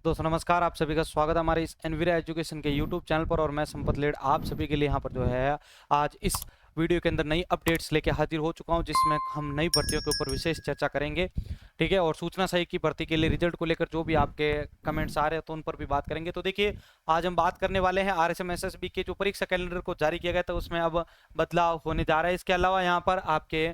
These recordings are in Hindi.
दोस्तों नमस्कार, आप सभी का स्वागत है हमारे इस एनवीरा एजुकेशन के यूट्यूब चैनल पर। और मैं संपत लेड आप सभी के लिए यहाँ पर जो है आज इस वीडियो के अंदर नई अपडेट्स लेके हाजिर हो चुका हूँ, जिसमें हम नई भर्तियों के ऊपर विशेष चर्चा करेंगे। ठीक है, और सूचना सही की भर्ती के लिए रिजल्ट को लेकर जो भी आपके कमेंट्स आ रहे हैं तो उन पर भी बात करेंगे। तो देखिए, आज हम बात करने वाले हैं आरएसएम एसएसबी के जो परीक्षा कैलेंडर को जारी किया गया था उसमें अब बदलाव होने जा रहा है। इसके अलावा यहाँ पर आपके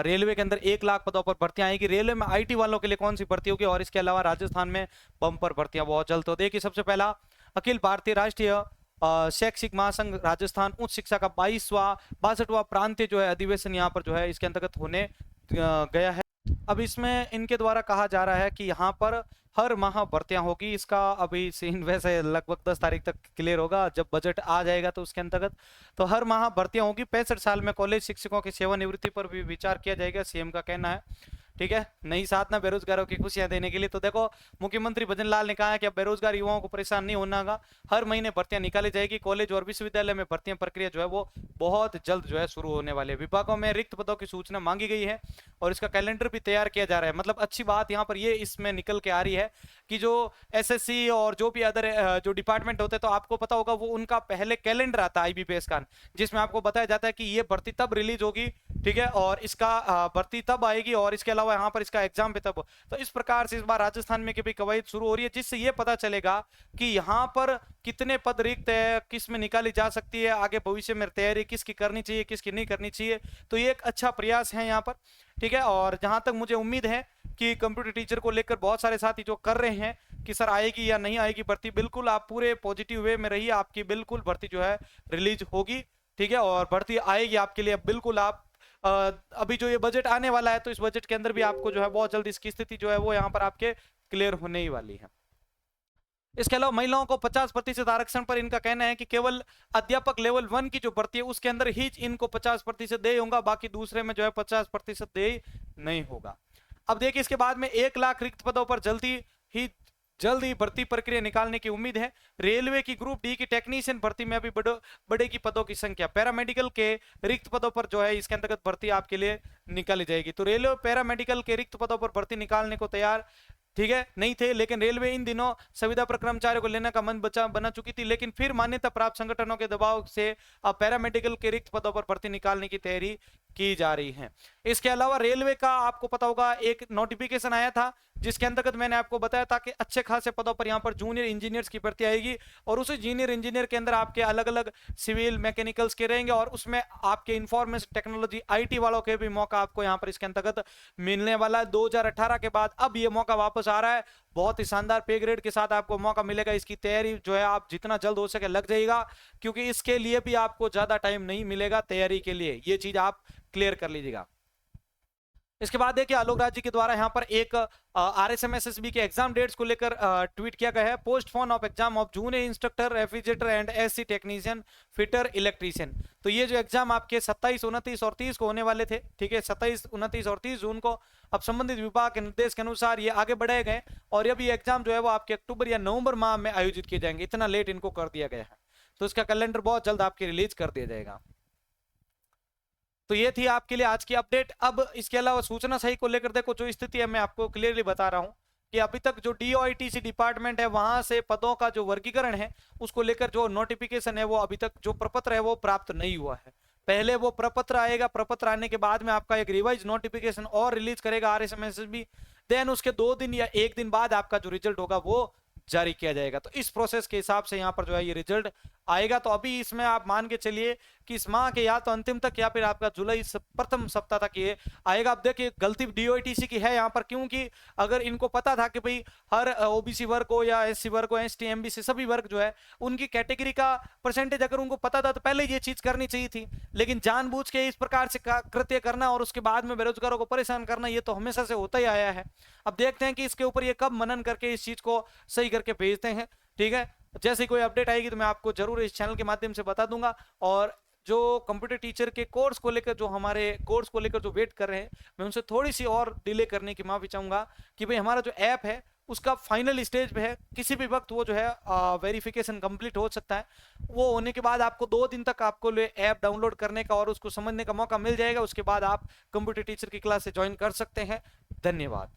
रेलवे के अंदर 1 लाख पदों पर भर्तियां आएगी। रेलवे में आईटी वालों के लिए कौन सी भर्ती होगी, और इसके अलावा राजस्थान में बम्पर भर्तियां बहुत जल्द। तो देखिए, सबसे पहला अखिल भारतीय राष्ट्रीय शैक्षिक महासंघ राजस्थान उच्च शिक्षा का 62वां प्रांतीय जो है अधिवेशन यहाँ पर जो है इसके अंतर्गत होने गया है। अब इसमें इनके द्वारा कहा जा रहा है कि यहाँ पर हर माह भर्तियां होगी। इसका अभी सीन वैसे लगभग 10 तारीख तक क्लियर होगा, जब बजट आ जाएगा तो उसके अंतर्गत। तो हर माह भर्तियां होगी। 65 साल में कॉलेज शिक्षकों की सेवानिवृत्ति पर भी विचार किया जाएगा, सीएम का कहना है। ठीक है, नई साधना बेरोजगारों की खुशियां देने के लिए। तो देखो, मुख्यमंत्री भजन लाल ने कहा है कि अब बेरोजगार युवाओं को परेशान नहीं होना होगा, हर महीने भर्तियां निकाली जाएगी। कॉलेज और विश्वविद्यालय में भर्तियां प्रक्रिया जो है वो बहुत जल्द जो है शुरू होने वाले है। विभागों में रिक्त पदों की सूचना मांगी गई है और इसका कैलेंडर भी तैयार किया जा रहा है। मतलब अच्छी बात यहाँ पर ये इसमें निकल के आ रही है कि जो एसएससी और जो भी अदर जो डिपार्टमेंट होते हैं, तो आपको पता होगा वो उनका पहले कैलेंडर आता है आईबीपीएस का, जिसमें आपको बताया जाता है कि ये भर्ती तब रिलीज होगी, ठीक है, और इसका भर्ती तब आएगी, और इसके अलावा यहाँ पर इसका एग्जाम भी तब। तो इस प्रकार से इस बार राजस्थान में भी कवायद शुरू हो रही है, जिससे ये पता चलेगा कि यहाँ पर कितने पद रिक्त है, किस में निकाली जा सकती है, आगे भविष्य में तैयारी किसकी करनी चाहिए, किसकी नहीं करनी चाहिए। तो ये एक अच्छा प्रयास है यहाँ पर। ठीक है, और जहां तक मुझे उम्मीद है कि कंप्यूटर टीचर को लेकर बहुत सारे साथी जो कर रहे हैं कि सर आएगी या नहीं आएगी भर्ती, बिल्कुल आप पूरे पॉजिटिव वे में रहिए, आपकी बिल्कुल भर्ती जो है रिलीज होगी। ठीक है, और भर्ती आएगी आपके लिए। बिल्कुल आप अभी जो ये बजट आने वाला है, तो इस बजट के अंदर भी आपको जो है बहुत जल्दी इसकी स्थिति जो है वो यहाँ पर आपके क्लियर होने ही वाली है। इसके अलावा महिलाओं को 50% आरक्षण पर इनका कहना है कि केवल अध्यापक लेवल 1 की जो भर्ती है उसके अंदर ही इनको 50% दे होगा, बाकी दूसरे में जो है 50% दे नहीं होगा। अब देखिए, इसके बाद में 1 लाख रिक्त पदों पर जल्द ही भर्ती प्रक्रिया निकालने की उम्मीद है। रेलवे की ग्रुप डी की टेक्नीशियन भर्ती में अभी बढ़ेगी पदों की संख्या। पैरामेडिकल के रिक्त पदों पर जो है इसके अंतर्गत भर्ती आपके लिए निकाली जाएगी। तो रेलवे पैरामेडिकल के रिक्त पदों पर भर्ती निकालने को तैयार, ठीक है, नहीं थे, लेकिन रेलवे इन दिनों संविदा पर कर्मचारियों को लेने का मन बना चुकी थी, लेकिन फिर मान्यता प्राप्त संगठनों के दबाव से अब पैरामेडिकल के रिक्त पदों पर भर्ती निकालने की तैयारी की जा रही है। इसके अलावा रेलवे का आपको पता होगा एक नोटिफिकेशन आया था, जिसके अंतर्गत मैंने आपको बताया था कि अच्छे खासे पदों पर यहाँ पर जूनियर इंजीनियर्स की भर्ती आएगी, और उसी जूनियर इंजीनियर के अंदर आपके अलग अलग सिविल मैकेनिकल्स के रहेंगे, और उसमें आपके इंफॉर्मेशन टेक्नोलॉजी आईटी वालों के भी मौका आपको यहाँ पर इसके अंतर्गत मिलने वाला है। 2018 के बाद अब ये मौका वापस आ रहा है, बहुत ही शानदार पे ग्रेड के साथ आपको मौका मिलेगा। इसकी तैयारी जो है आप जितना जल्द हो सके लग जाएगा, क्योंकि इसके लिए भी आपको ज्यादा टाइम नहीं मिलेगा तैयारी के लिए, ये चीज आप क्लियर कर लीजिएगा। इसके बाद देखिए, आलोक राज जी के द्वारा यहाँ पर एक आरएसएम एसएसबी के एग्जाम डेट्स को लेकर ट्वीट किया गया है। Postpone of exam of junior instructor refrigerator and SC technician fitter electrician. तो ये जो एग्जाम आपके 27, 29 और 30 को होने वाले थे, ठीक है, 27, 29 और 30 जून को, अब संबंधित विभाग के निर्देश के अनुसार ये आगे बढ़ाए गए, और अब ये एग्जाम जो है वो आपके अक्टूबर या नवंबर माह में आयोजित किए जाएंगे। इतना लेट इनको कर दिया गया है, तो इसका कैलेंडर बहुत जल्द आपके रिलीज कर दिया जाएगा। तो ये थी आपके लिए आज की अपडेट। अब इसके अलावा सूचना सही को लेकर देखो, जो स्थिति है मैं आपको क्लियरली बता रहा हूं कि अभी तक जो डीओआईटीसी डिपार्टमेंट है वहां से पदों का जो वर्गीकरण है उसको लेकर जो नोटिफिकेशन है वो अभी तक जो प्रपत्र है वो प्राप्त नहीं हुआ है। पहले वो प्रपत्र आएगा, प्रपत्र आने के बाद में आपका एक रिवाइज नोटिफिकेशन और रिलीज करेगा आरएसएम एसएसबी, देन उसके 2 दिन या 1 दिन बाद आपका जो रिजल्ट होगा वो जारी किया जाएगा। तो इस प्रोसेस के हिसाब से यहाँ पर जो है ये रिजल्ट आएगा। तो अभी इसमें आप मान के चलिए कि इस माह के या तो अंतिम तक या फिर आपका जुलाई प्रथम सप्ताह तक ये आएगा। अब देखिए, गलती डीओआईटीसी की है यहाँ पर, क्योंकि अगर इनको पता था कि भाई हर ओबीसी वर्ग को या एससी वर्ग को, एसटी एमबीसी सभी वर्ग जो है उनकी कैटेगरी का परसेंटेज अगर उनको पता था तो पहले ये चीज करनी चाहिए थी। लेकिन जानबूझ के इस प्रकार से कृत्य करना और उसके बाद में बेरोजगारों को परेशान करना, ये तो हमेशा से होता ही आया है। अब देखते हैं कि इसके ऊपर ये कब मनन करके इस चीज को सही करके भेजते हैं। ठीक है, जैसे कोई अपडेट आएगी तो मैं आपको जरूर इस चैनल के माध्यम से बता दूंगा। और जो कंप्यूटर टीचर के कोर्स को लेकर, जो हमारे कोर्स को लेकर जो वेट कर रहे हैं, मैं उनसे थोड़ी सी और डिले करने की माफी चाहूंगा कि भाई हमारा जो ऐप है उसका फाइनल स्टेज पे है, किसी भी वक्त वो जो है वेरिफिकेशन कंप्लीट हो सकता है। वो होने के बाद आपको 2 दिन तक आपको ऐप डाउनलोड करने का और उसको समझने का मौका मिल जाएगा। उसके बाद आप कंप्यूटर टीचर की क्लास से ज्वाइन कर सकते हैं। धन्यवाद।